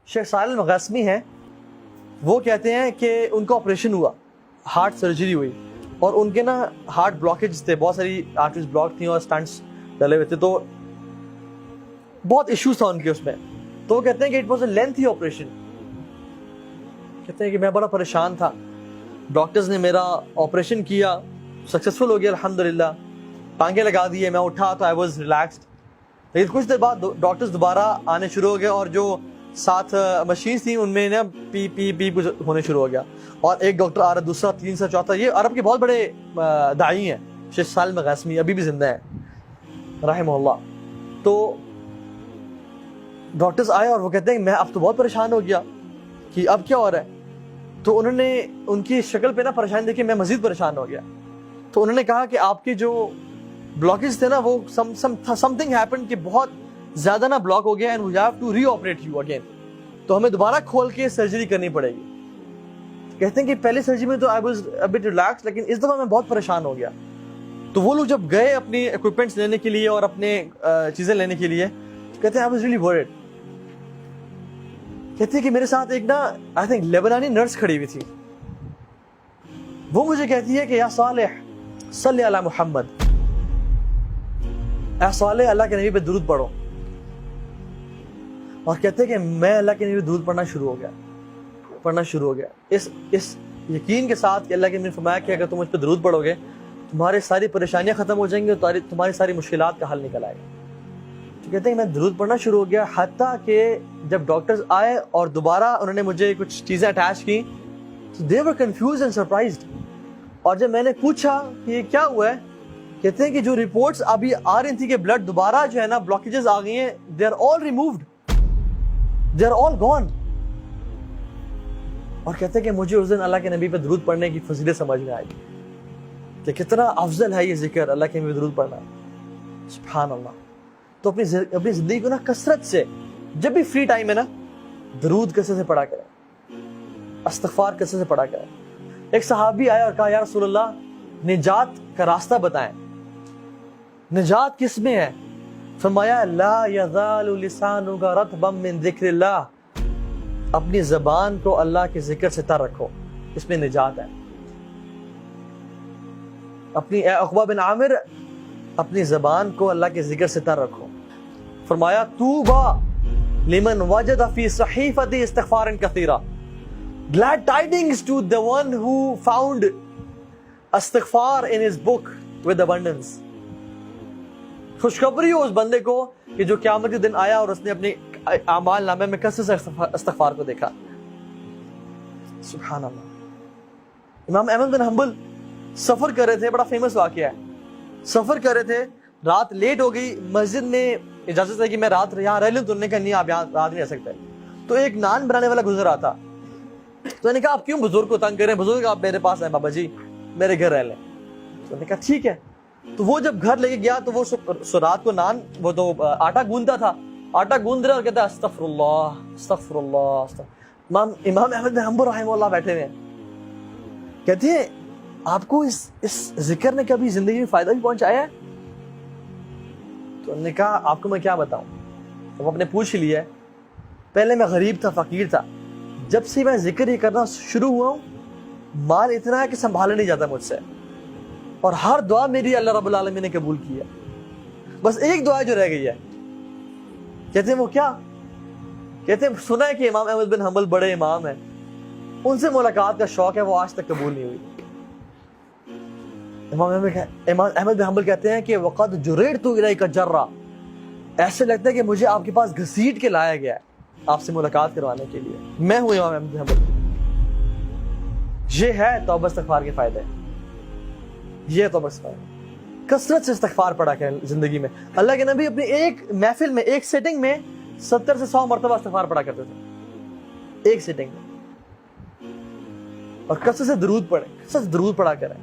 شیخ صالح المغاسمی ہیں، وہ کہتے ہیں کہ ان کا آپریشن ہوا، ہارٹ سرجری ہوئی، اور ان کے نا ہارٹ بلاکیج تھے، بہت ساری آرٹریز بلاک تھیں اور سٹنٹس ڈلے ہوئے تھے، تو بہت ایشوز تھا ان کے اس میں. تو وہ کہتے ہیں کہ it was a lengthy operation. کہتے ہیں کہ میں بڑا پریشان تھا. ڈاکٹرز نے میرا آپریشن کیا، سکسیسفل ہو گیا الحمدللہ، ٹانگے لگا دیے، میں اٹھا تو آئی واز ریلیکسڈ. لیکن کچھ دیر بعد ڈاکٹرز دوبارہ آنے شروع ہو گئے، اور جو ساتھ مشینز تھیں ان میں نا پی پی پی کچھ ہونے شروع ہو گیا، اور ایک ڈاکٹر آ رہا، دوسرا، تیسرا، چوتھا. یہ عرب کے بہت بڑے داعی ہیں، شیخ صالح المغاسمی ابھی بھی زندہ ہیں رحمہ اللہ. تو ڈاکٹرز آئے اور وہ کہتے ہیں کہ میں اب تو بہت پریشان ہو گیا کہ اب کیا ہو رہا ہے. تو انہوں نے ان کی شکل پہ نا پریشانی دیکھی، میں مزید پریشان ہو گیا. تو انہوں نے کہا کہ آپ کے جو بلاکیج تھے نا وہ سم تھنگ ہیپن کہ بہت زیادہ نا بلاک ہو گیا، and we have to re operate you again. تو ہمیں دوبارہ کھول کے سرجری کرنی پڑے گی. کہتے ہیں کہ پہلی سرجری میں تو I was a but relax, لیکن اس دفعہ میں بہت پریشان ہو گیا. تو وہ لوگ جب گئے اپنی اکوپمنٹس لینے کے لیے اور اپنے چیزیں لینے کے لیے، کہتے ہیں آئی واز ریئلی ورڈ. کہتے ہیں کہ میرے ساتھ ایک نا آئی تھنک لیبنانی نرس کھڑی ہوئی تھی. وہ مجھے کہتی ہے کہ یا صالح صلی علی محمد، اے صالح اللہ کے نبی پہ درود پڑھو. اور کہتے ہیں کہ میں اللہ کے نبی پہ درود پڑھنا شروع ہو گیا اس یقین کے ساتھ کہ اللہ کے نبی نے فرمایا کہ اگر تم مجھ پہ درود پڑھو گے تمہاری ساری پریشانیاں ختم ہو جائیں گی اور تمہاری ساری مشکلات کا حل نکل آئے گا. تو کہتے ہیں کہ میں درود پڑھنا شروع ہو گیا، حتیٰ کہ جب ڈاکٹرز آئے اور دوبارہ انہوں نے مجھے کچھ چیزیں اٹیچ کی، دے ور کنفیوزڈ اینڈ سرپرائزڈ. اور جب میں نے پوچھا کہ یہ کیا ہوا ہے، کہتے ہیں کہ جو رپورٹس ابھی آ رہی تھی کہ بلڈ دوبارہ جو ہے نا بلاکیجز آ گئی ہیں، they are all removed, they are all gone. اور کہتے ہیں کہ مجھے اس دن اللہ کے نبی پہ درود پڑھنے کی فضیلت سمجھ میں آئی کہ کتنا افضل ہے یہ ذکر، اللہ کے نبی پہ درود پڑھنا. سبحان اللہ. تو اپنی زندگی کو نا کثرت سے، جب بھی فری ٹائم ہے نا، درود کثرت سے پڑھا کریں، استغفار کثرت سے پڑھا کریں. ایک صحابی آیا اور کہا یا رسول اللہ نجات کا راستہ بتائیں، نجات کس میں ہے؟ فرمایا لا یزال لسانک رطبا من ذکر اللہ، اپنی زبان کو اللہ کے ذکر سے تر رکھو، اس میں نجات ہے. اے عقبہ بن عامر، اپنی زبان کو اللہ کے ذکر سے تر رکھو. فرمایا طوبی لمن وجد فی صحیفتی استغفارا کثیرا، glad tidings to the one who found استغفار in his book with abundance. خوشخبری ہو اس بندے کو کہ جو قیامت کے دن آیا اور اس نے اپنے اعمال نامے میں کثرت سے استغفار کو دیکھا. سبحان اللہ. امام احمد بن حنبل سفر کر رہے تھے، بڑا فیمس واقعہ ہے. سفر کر رہے تھے، رات لیٹ ہو گئی، مسجد میں اجازت ہے کہ میں رات یہاں رہ لوں، تو انہوں نے کہا نہیں آپ یہاں رات نہیں رہ سکتے. تو ایک نان بنانے والا گزر رہا تھا، تو انہوں نے کہا آپ کیوں بزرگ کو تنگ کریں، بزرگ آپ میرے پاس ہیں بابا جی، میرے گھر رہ لیں. تو انہوں نے کہا ٹھیک ہے. تو وہ جب گھر لے کے گیا تو وہ رات کو نان، وہ تو آٹا گوندتا تھا، آٹا گوند رہا اور کہتا ہے استغفر اللہ استغفر اللہ. امام احمد بن حنبل رحمہ اللہ بیٹھے ہوئے ہیں، کہتے ہیں آپ کو اس ذکر نے کبھی زندگی میں فائدہ بھی پہنچایا ہے؟ تو انہوں نے کہا آپ کو میں کیا بتاؤں. تو وہ اپنے پوچھ لیا ہے، پہلے میں غریب تھا، فقیر تھا، جب سے میں ذکر یہ کرنا شروع ہوا ہوں مال اتنا ہے کہ سنبھالا نہیں جاتا مجھ سے، اور ہر دعا میری اللہ رب العالمین نے قبول کی ہے. بس ایک دعا جو رہ گئی ہے. کہتے ہیں وہ کیا؟ کہتے ہیں سنا ہے کہ امام احمد بن حنبل بڑے امام ہیں، ان سے ملاقات کا شوق ہے، وہ آج تک قبول نہیں ہوئی. امام احمد بن حنبل کہتے ہیں کہ وقد جررت الیک جرا، ایسے لگتا ہے کہ مجھے آپ کے پاس گھسیٹ کے لایا گیا ہے آپ سے ملاقات کروانے کے لیے. میں ہوں امام احمد بن حنبل. یہ ہے توبہ استغفار کے فائدے، یہ توبہ استغفار. کثرت سے استغفار پڑھا کریں زندگی میں. اللہ کے نبی اپنی ایک محفل میں، ایک سیٹنگ میں 70 سے 100 مرتبہ استغفار پڑھا کرتے تھے، ایک سیٹنگ میں. اور کثرت سے درود پڑھیں، کثرت سے درود پڑھا کریں.